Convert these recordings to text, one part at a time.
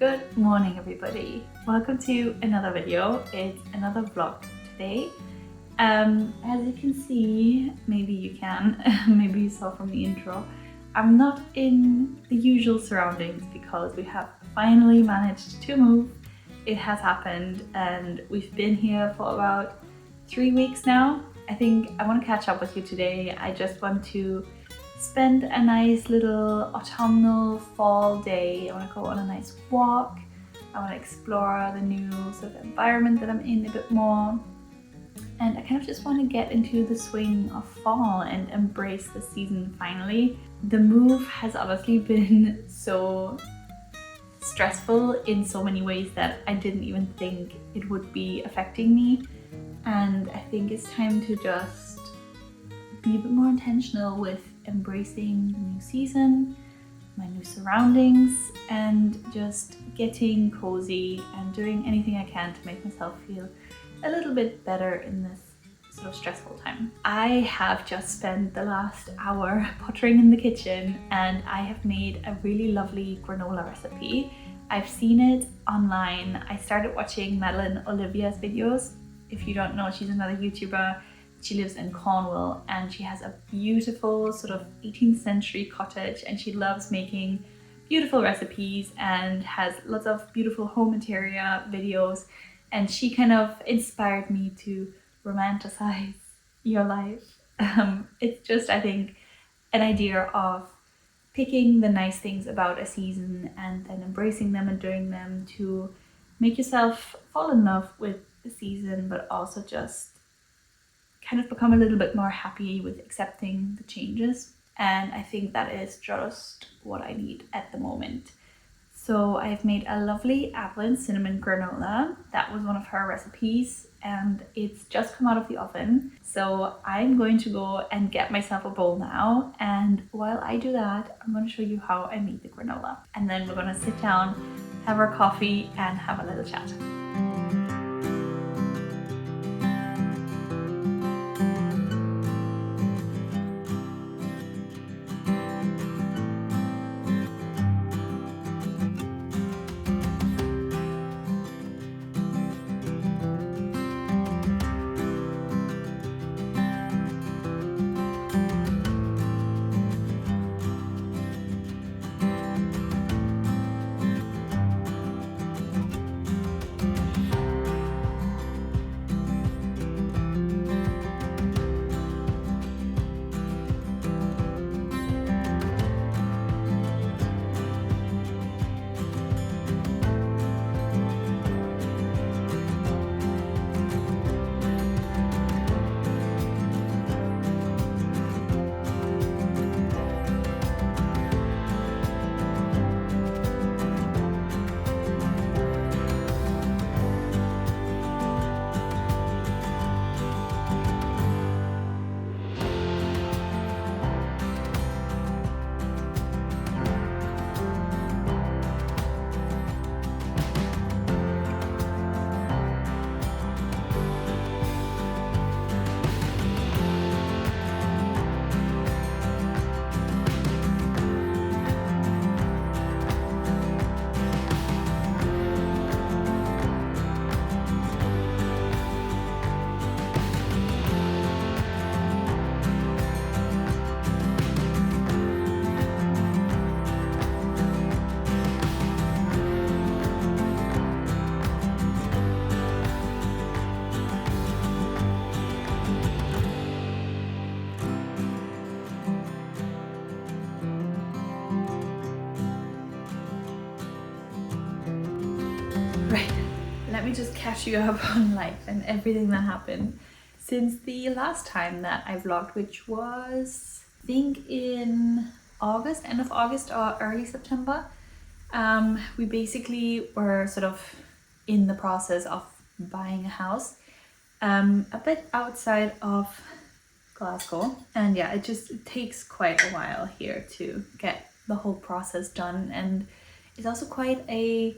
Good morning everybody. Welcome to another video. It's another vlog today. As you can see, maybe you can, maybe you saw from the intro, I'm not in the usual surroundings because we have finally managed to move. It has happened and we've been here for about 3 weeks now. I think I want to catch up with you today. I just want to spend a nice little autumnal fall day. I want to go on a nice walk. I want to explore the new sort of environment that I'm in a bit more. And I kind of just want to get into the swing of fall and embrace the season finally. The move has obviously been so stressful in so many ways that I didn't even think it would be affecting me. And I think it's time to just be a bit more intentional with embracing the new season, my new surroundings, and just getting cozy and doing anything I can to make myself feel a little bit better in this sort of stressful time. I have just spent the last hour pottering in the kitchen and I have made a really lovely granola recipe. I've seen it online. I started watching Madeline Olivia's videos. If you don't know, she's another YouTuber. She lives in Cornwall and she has a beautiful sort of 18th century cottage and she loves making beautiful recipes and has lots of beautiful home interior videos, and she kind of inspired me to romanticize your life. It's just, I think, an idea of picking the nice things about a season and then embracing them and doing them to make yourself fall in love with the season, but also just kind of become a little bit more happy with accepting the changes. And I think that is just what I need at the moment. So I've made a lovely apple and cinnamon granola. That was one of her recipes and it's just come out of the oven. So I'm going to go and get myself a bowl now. And while I do that, I'm going to show you how I made the granola. And then we're going to sit down, have our coffee and have a little chat. Let me just catch you up on life and everything that happened since the last time that I vlogged, which was, I think, in August, end of August or early September. We basically were sort of in the process of buying a house a bit outside of Glasgow, and yeah, it takes quite a while here to get the whole process done, and it's also quite a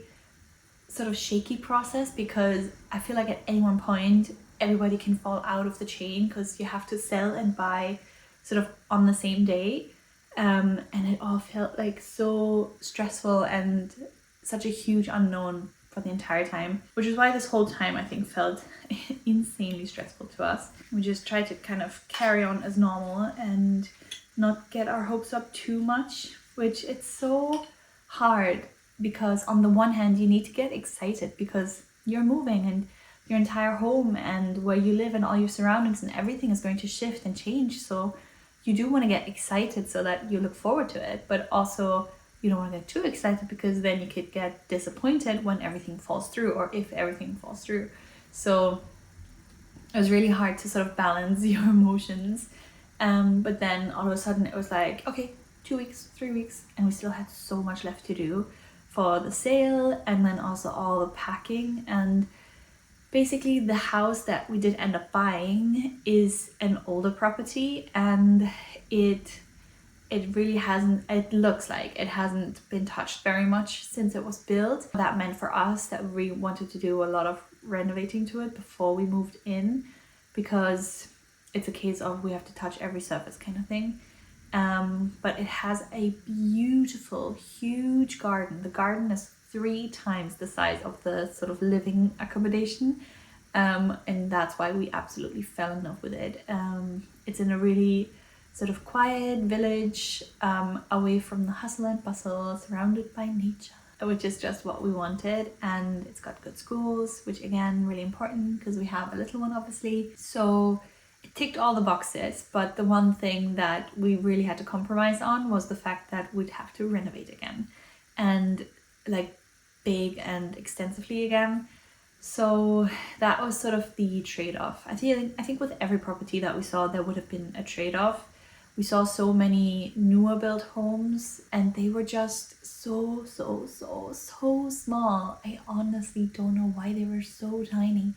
sort of shaky process because I feel like at any one point everybody can fall out of the chain because you have to sell and buy sort of on the same day, and it all felt like so stressful and such a huge unknown for the entire time, which is why this whole time I think felt insanely stressful to us. We just tried to kind of carry on as normal and not get our hopes up too much, which it's so hard because on the one hand you need to get excited because you're moving and your entire home and where you live and all your surroundings and everything is going to shift and change, so you do want to get excited so that you look forward to it, but also you don't want to get too excited because then you could get disappointed when everything falls through or if everything falls through. So it was really hard to sort of balance your emotions. But then all of a sudden it was like, okay, 2 weeks, 3 weeks, and we still had so much left to do for the sale and then also all the packing. And basically the house that we did end up buying is an older property, and it really hasn't, it looks like it hasn't been touched very much since it was built. That meant for us that we wanted to do a lot of renovating to it before we moved in, because it's a case of we have to touch every surface kind of thing. But it has a beautiful, huge garden. The garden is 3 times the size of the sort of living accommodation. And that's why we absolutely fell in love with it. It's in a really sort of quiet village, away from the hustle and bustle, surrounded by nature, which is just what we wanted. And it's got good schools, which again, really important because we have a little one obviously. So it ticked all the boxes, but the one thing that we really had to compromise on was the fact that we'd have to renovate again, and like big and extensively again. So that was sort of the trade-off. I think with every property that we saw there would have been a trade-off. We saw so many newer built homes and they were just so small. I honestly don't know why they were so tiny,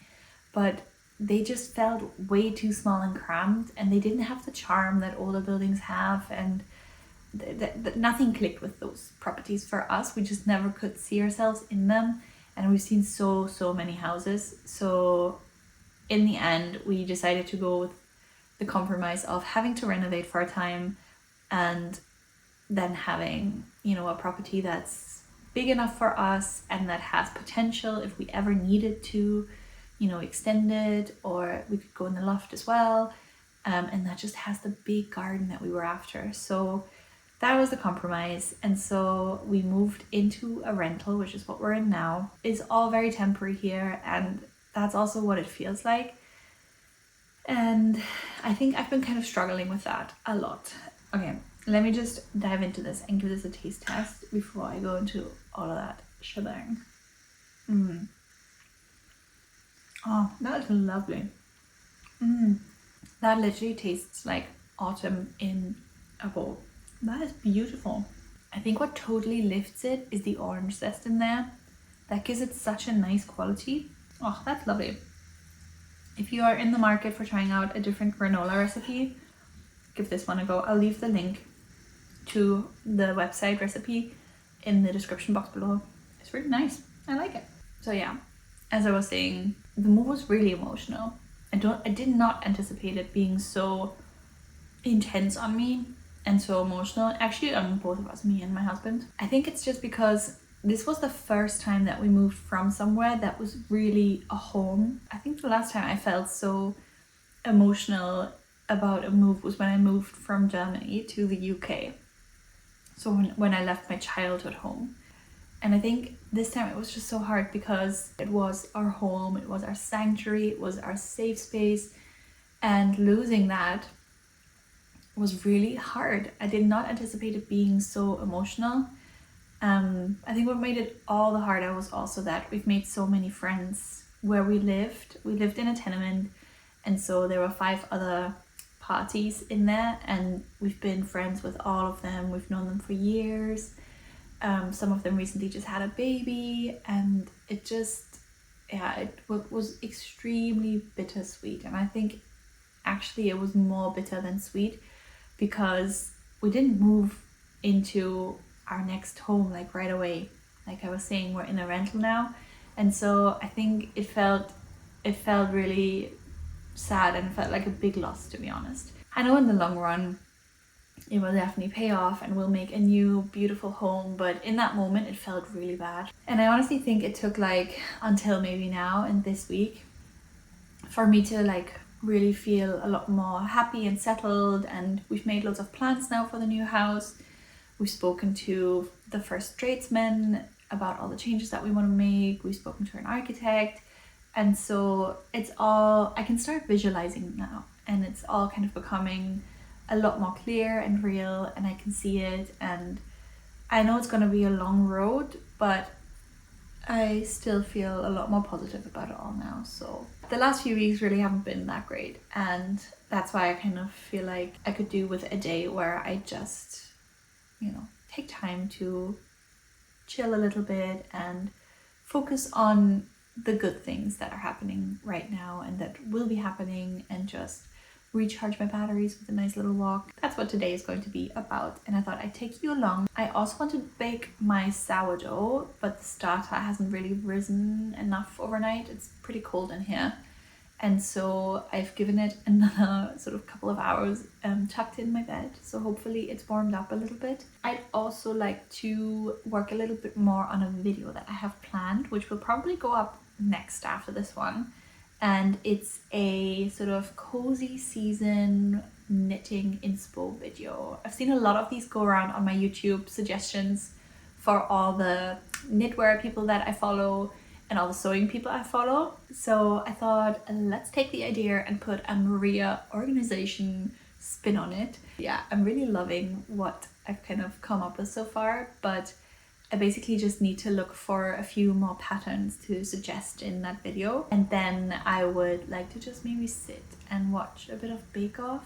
but they just felt way too small and cramped, and they didn't have the charm that older buildings have, and nothing clicked with those properties for us. We just never could see ourselves in them, and we've seen so many houses. So in the end we decided to go with the compromise of having to renovate for a time and then having, you know, a property that's big enough for us and that has potential if we ever needed to, you know, extend it, or we could go in the loft as well, and that just has the big garden that we were after. So that was the compromise, and so we moved into a rental, which is what we're in now. It's all very temporary here, and that's also what it feels like. And I think I've been kind of struggling with that a lot. Okay, let me just dive into this and give this a taste test before I go into all of that shebang. Oh, that is lovely. That literally tastes like autumn in a bowl. That is beautiful. I think what totally lifts it is the orange zest in there. That gives it such a nice quality. Oh, that's lovely. If you are in the market for trying out a different granola recipe, give this one a go. I'll leave the link to the website recipe in the description box below. It's really nice. I like it. So yeah, as I was saying, the move was really emotional. I did not anticipate it being so intense on me and so emotional. Actually, on both of us, me and my husband. I think it's just because this was the first time that we moved from somewhere that was really a home. I think the last time I felt so emotional about a move was when I moved from Germany to the UK. So when I left my childhood home. And I think this time it was just so hard because it was our home, it was our sanctuary, it was our safe space, and losing that was really hard. I did not anticipate it being so emotional. I think what made it all the harder was also that we've made so many friends where we lived. We lived in a tenement, and so there were 5 other parties in there, and we've been friends with all of them. We've known them for years. Some of them recently just had a baby, and it just, yeah, it was extremely bittersweet. And I think actually it was more bitter than sweet because we didn't move into our next home like right away. Like I was saying, we're in a rental now, and so I think it felt really sad and felt like a big loss, to be honest. I know in the long run it will definitely pay off and we'll make a new beautiful home. But in that moment it felt really bad, and I honestly think it took like until maybe now and this week for me to like really feel a lot more happy and settled. And we've made loads of plans now for the new house. We've spoken to the first tradesmen about all the changes that we want to make. We've spoken to an architect, and so it's all, I can start visualizing now, and it's all kind of becoming a lot more clear and real, and I can see it. And I know it's going to be a long road, but I still feel a lot more positive about it all now. So the last few weeks really haven't been that great, and that's why I kind of feel like I could do with a day where I just, you know, take time to chill a little bit and focus on the good things that are happening right now and that will be happening, and just recharge my batteries with a nice little walk. That's what today is going to be about, and I thought I'd take you along. I also want to bake my sourdough, but the starter hasn't really risen enough overnight. It's pretty cold in here, and so I've given it another sort of couple of hours tucked in my bed, so hopefully it's warmed up a little bit. I'd also like to work a little bit more on a video that I have planned, which will probably go up next after this one. And it's a sort of cozy season knitting inspo video. I've seen a lot of these go around on my YouTube suggestions for all the knitwear people that I follow and all the sewing people I follow. So I thought, let's take the idea and put a Maria organization spin on it. Yeah, I'm really loving what I've kind of come up with so far, but I basically just need to look for a few more patterns to suggest in that video. And then I would like to just maybe sit and watch a bit of Bake Off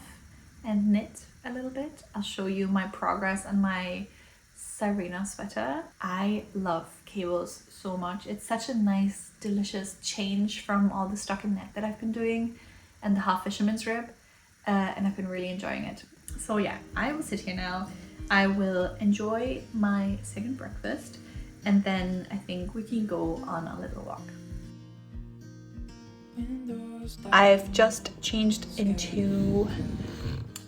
and knit a little bit. I'll show you my progress on my Siena sweater. I love cables so much. It's such a nice, delicious change from all the stockinette that I've been doing and the half fisherman's rib. And I've been really enjoying it. So yeah, I will sit here now. I will enjoy my second breakfast, and then I think we can go on a little walk. I've just changed into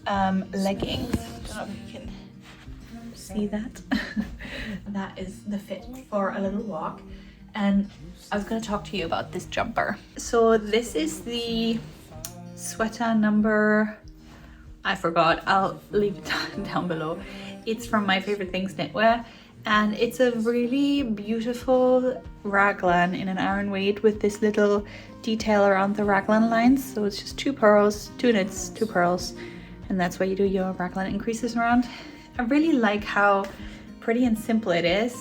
leggings. I don't know if you can see that. That is the fit for a little walk. And I was going to talk to you about this jumper. So this is the sweater number, I forgot, I'll leave it down below. It's from My Favorite Things Knitwear, and it's a really beautiful raglan in an iron weight with this little detail around the raglan lines. So it's just 2 pearls, 2 knits, 2 pearls, and that's where you do your raglan increases around. I really like how pretty and simple it is,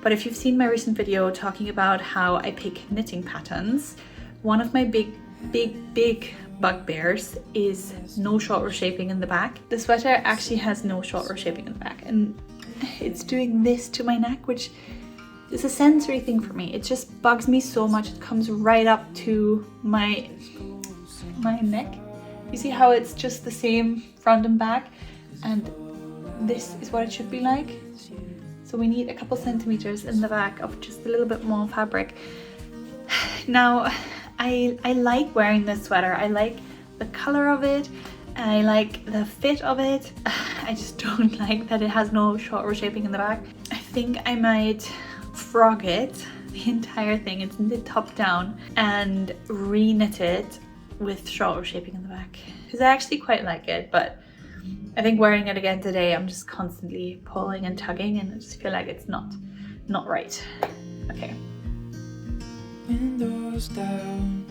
but if you've seen my recent video talking about how I pick knitting patterns, one of my big bugbears is no short reshaping in the back. The sweater actually has no short reshaping in the back, and it's doing this to my neck, which is a sensory thing for me. It just bugs me so much. It comes right up to my neck. You see how it's just the same front and back, and this is what it should be like. So we need a couple centimeters in the back of just a little bit more fabric. Now I like wearing this sweater. I like the color of it. I like the fit of it. I just don't like that it has no short reshaping in the back. I think I might frog it, the entire thing. It's knit top down, and re-knit it with short reshaping in the back, because I actually quite like it. But I think wearing it again today, I'm just constantly pulling and tugging, and I just feel like it's not right. Okay. Windows down,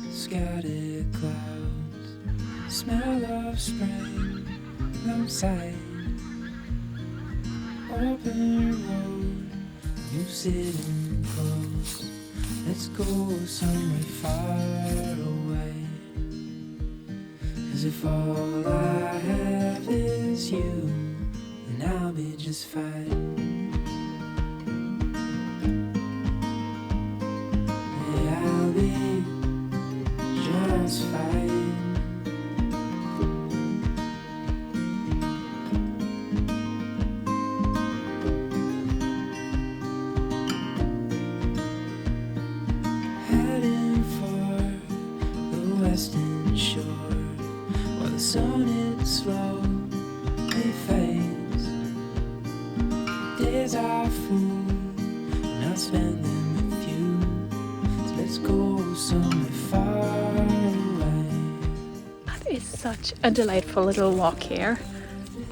scattered clouds, smell of spring outside, open road, you sitting close, let's go somewhere far away, 'cause if all I have is you, then I'll be just fine. Western shore, while the sun is slow, they Days are full, and I'll spend them with you. So let's go somewhere far away. That is such a delightful little walk here.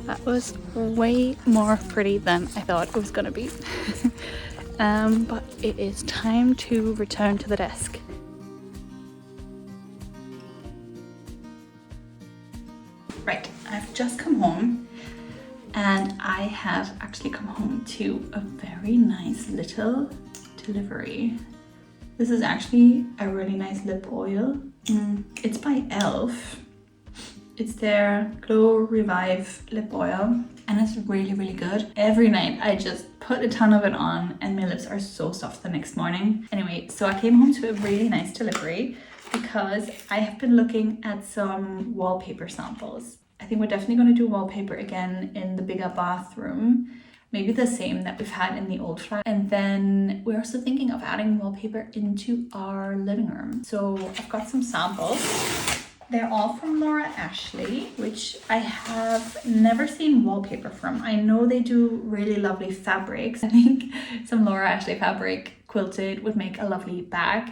That was way more pretty than I thought it was gonna be. But it is time to return to the desk. Right, I've just come home and I have actually come home to a very nice little delivery. This is actually a really nice lip oil. It's by e.l.f. It's their Glow Revive lip oil and it's really, really good. Every night I just put a ton of it on and my lips are so soft the next morning. Anyway, so I came home to a really nice delivery because I have been looking at some wallpaper samples. I think we're definitely going to do wallpaper again in the bigger bathroom. Maybe the same that we've had in the old flat. And then we're also thinking of adding wallpaper into our living room. So I've got some samples. They're all from Laura Ashley, which I have never seen wallpaper from. I know they do really lovely fabrics. I think some Laura Ashley fabric quilted would make a lovely bag.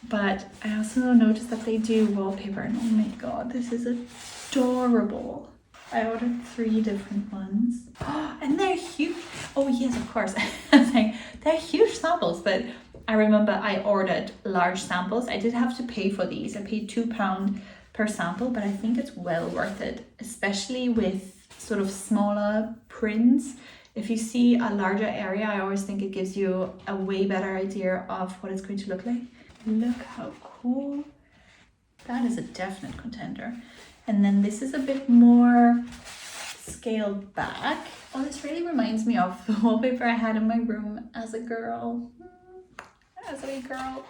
But I also noticed that they do wallpaper and oh my god, this is adorable. I ordered 3 different ones. Oh, and they're huge. Oh yes, of course. I was saying they're huge samples, but I remember I ordered large samples. I did have to pay for these. I paid £2 per sample, but I think it's well worth it, especially with sort of smaller prints. If you see a larger area, I always think it gives you a way better idea of what it's going to look like. Look how cool. That is a definite contender. And then this is a bit more scaled back. Oh, this really reminds me of the wallpaper I had in my room as a girl. As a wee girl.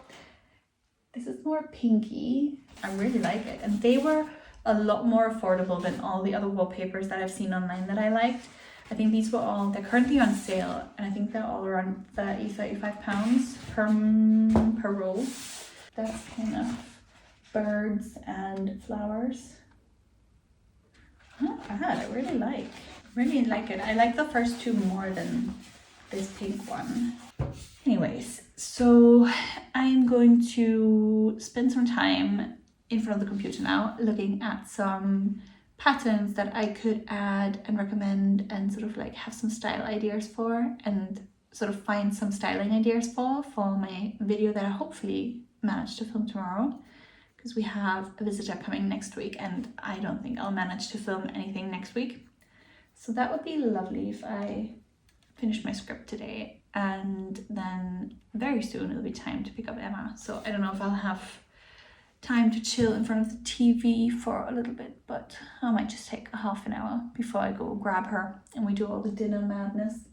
This is more pinky. I really like it. And they were a lot more affordable than all the other wallpapers that I've seen online that I liked. I think these were all, they're currently on sale and I think they're all around £35 per roll. That's kind of birds and flowers. Not bad, I really like it. I like the first 2 more than this pink one. Anyways, so I'm going to spend some time in front of the computer now looking at some patterns that I could add and recommend and sort of like have some style ideas for and sort of find some styling ideas for my video that I hopefully manage to film tomorrow, because we have a visitor coming next week and I don't think I'll manage to film anything next week. So that would be lovely if I finish my script today, and then very soon it'll be time to pick up Emma. So I don't know if I'll have time to chill in front of the TV for a little bit, but I might just take a half an hour before I go grab her and we do all the dinner madness.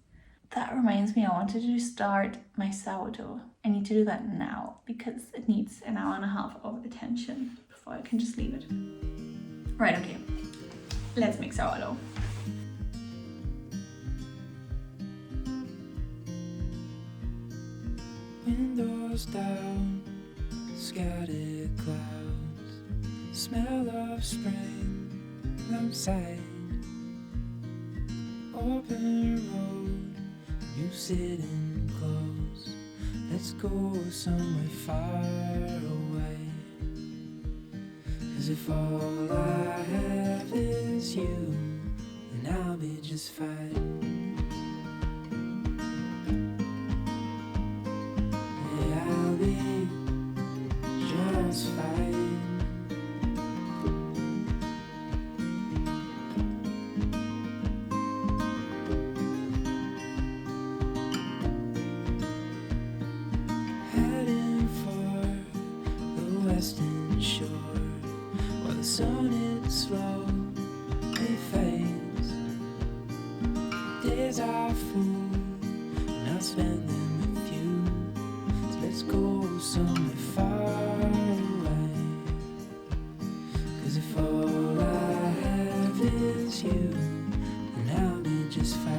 That reminds me, I wanted to start my sourdough. I need to do that now because it needs an hour and a half of attention before I can just leave it. Right, okay, let's make sourdough. Windows down, scattered clouds, smell of spring outside. Open road, you sitting close. Let's go somewhere far away. 'Cause if all I have is you, then I'll be just fine. Western shore, while the sun it slowly fades. Days are full, and I'll spend them with you. So let's go somewhere far away. 'Cause if all I have is you, then I'll be just fine.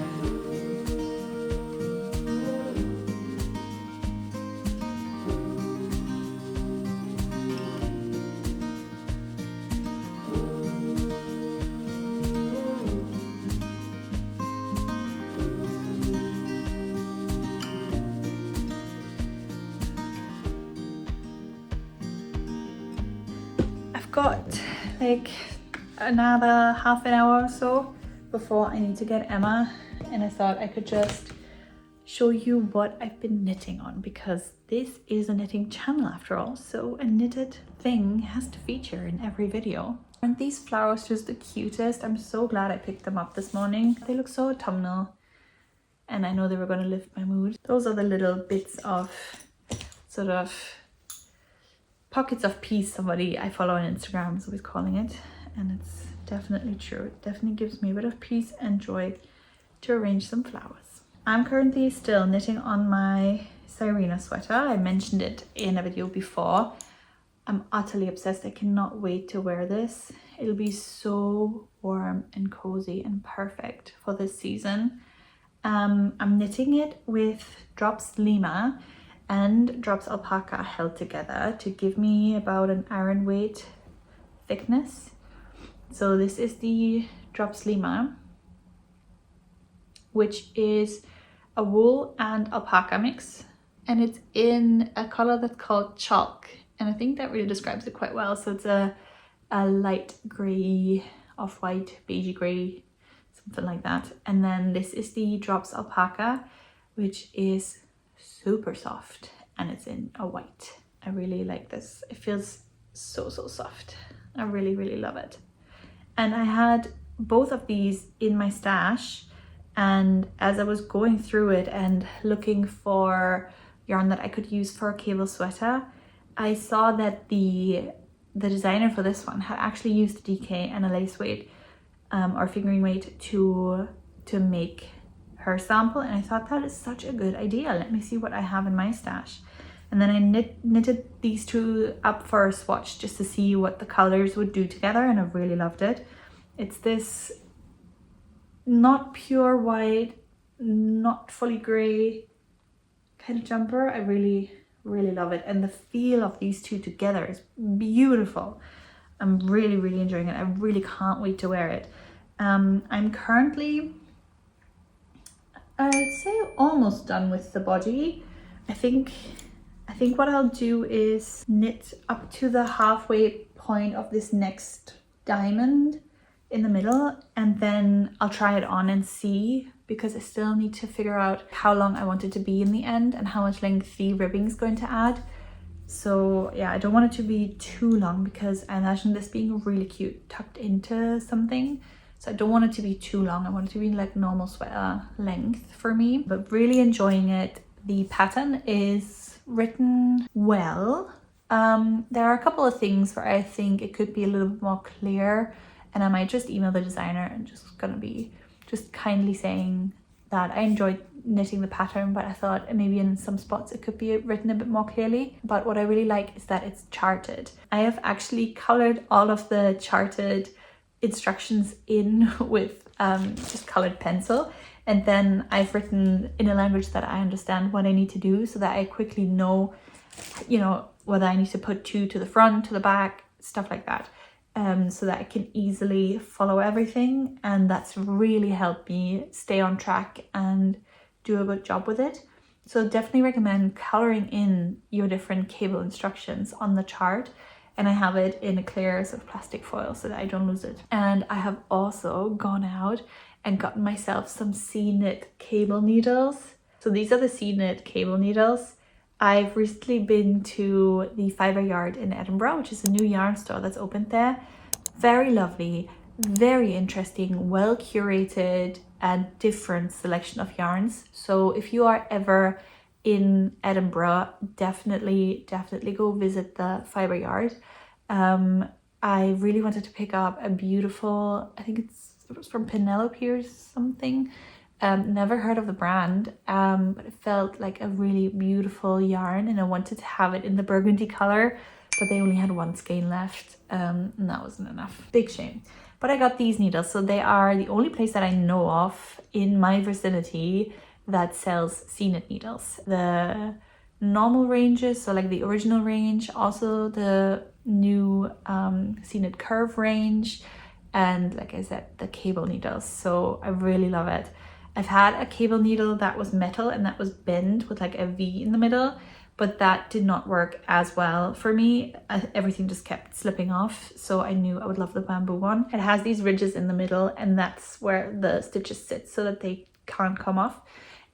like another half an hour or so before I need to get Emma, and I thought I could just show you what I've been knitting on, because this is a knitting channel after all, so a knitted thing has to feature in every video. Aren't these flowers just the cutest? I'm so glad I picked them up this morning. They look so autumnal, and I know they were going to lift my mood. Those are the little bits of sort of pockets of peace somebody I follow on Instagram is always calling it, and it's definitely true. It definitely gives me a bit of peace and joy to arrange some flowers. I'm currently still knitting on my Siena sweater. I mentioned it in a video before. I'm utterly obsessed. I cannot wait to wear this. It'll be so warm and cozy and perfect for this season. I'm knitting it with drops Lima and drops Alpaca held together to give me about an iron weight thickness. So this is the drops Lima, which is a wool and alpaca mix, and it's in a color that's called chalk, and I think that really describes it quite well. So it's a light grey, off-white, beigey grey, something like that. And then this is the drops Alpaca, which is super soft, and it's in a white. I really like this. It feels so soft. I really love it. And I had both of these in my stash, and as I was going through it and looking for yarn that I could use for a cable sweater, I saw that the designer for this one had actually used DK and a lace weight or fingering weight to make her sample, and I thought that is such a good idea. Let me see what I have in my stash. And then I knitted these two up for a swatch just to see what the colors would do together, and I really loved it. It's this not pure white, not fully grey kind of jumper. I really love it, and the feel of these two together is beautiful. I'm really enjoying it. I really can't wait to wear it. I'm currently, I'd say, almost done with the body. I think what I'll do is knit up to the halfway point of this next diamond in the middle, and then I'll try it on and see, because I still need to figure out how long I want it to be in the end and how much length the ribbing is going to add. So yeah, I don't want it to be too long, because I imagine this being really cute tucked into something. So I don't want it to be too long. I want it to be like normal sweater length for me, but really enjoying it. The pattern is written well. There are a couple of things where I think it could be a little bit more clear, and I might just email the designer and just gonna be just kindly saying that I enjoyed knitting the pattern, but I thought maybe in some spots it could be written a bit more clearly. But what I really like is that it's charted. I have actually colored all of the charted instructions in with just colored pencil, and then I've written in a language that I understand what I need to do, so that I quickly know, you know, whether I need to put 2 to the front, to the back, stuff like that. So that I can easily follow everything, and that's really helped me stay on track and do a good job with it. So definitely recommend coloring in your different cable instructions on the chart, and I have it in a clear sort of plastic foil so that I don't lose it. And I have also gone out and gotten myself some Seeknit cable needles. So these are the Seeknit cable needles. I've recently been to the Fibre yard in Edinburgh, which is a new yarn store that's opened there. Very lovely, very interesting, well curated and different selection of yarns. So if you are ever in Edinburgh, definitely go visit the Fibre yard. I really wanted to pick up a beautiful, I think it was from Penelope or something. Never heard of the brand, but it felt like a really beautiful yarn, and I wanted to have it in the burgundy color, but they only had one skein left, and that wasn't enough. Big shame. But I got these needles, so they are the only place that I know of in my vicinity that sells Seeknit needles. The normal ranges, so like the original range, also the new Seeknit curve range, and like I said, the cable needles. So I really love it. I've had a cable needle that was metal and that was bent with like a V in the middle, but that did not work as well for me. Everything just kept slipping off, so I knew I would love the bamboo one. It has these ridges in the middle, and that's where the stitches sit so that they can't come off.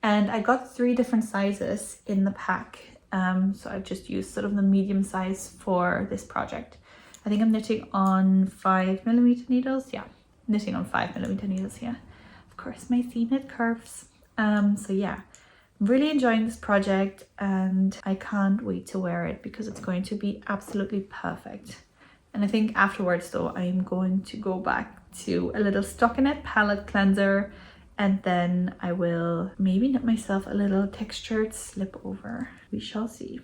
And I got 3 different sizes in the pack, so I've just used sort of the medium size for this project. I think I'm knitting on 5mm needles. Yeah, knitting on 5mm needles here. Of course, my Seeknit curves. So yeah, I'm really enjoying this project, and I can't wait to wear it because it's going to be absolutely perfect. And I think afterwards though, I'm going to go back to a little stockinette palette cleanser, and then I will maybe knit myself a little textured slip over. We shall see.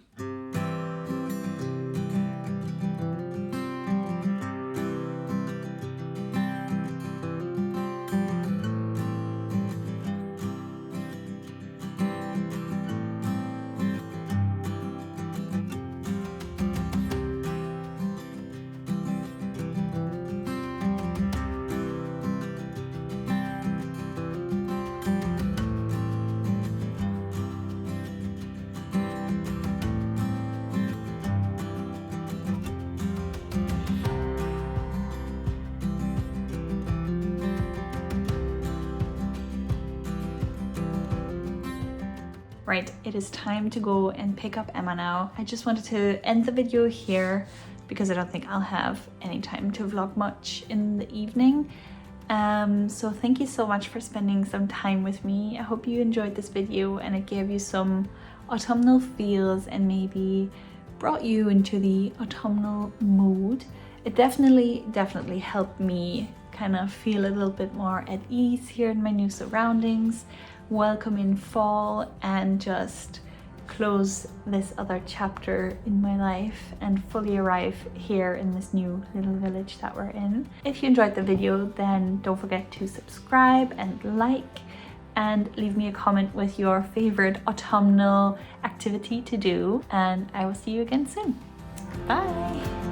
Right, it is time to go and pick up Emma now. I just wanted to end the video here because I don't think I'll have any time to vlog much in the evening. So thank you so much for spending some time with me. I hope you enjoyed this video and it gave you some autumnal feels and maybe brought you into the autumnal mood. It definitely helped me kind of feel a little bit more at ease here in my new surroundings, welcome in fall, and just close this other chapter in my life and fully arrive here in this new little village that we're in. If you enjoyed the video, then don't forget to subscribe and like, and leave me a comment with your favorite autumnal activity to do, and I will see you again soon. Bye!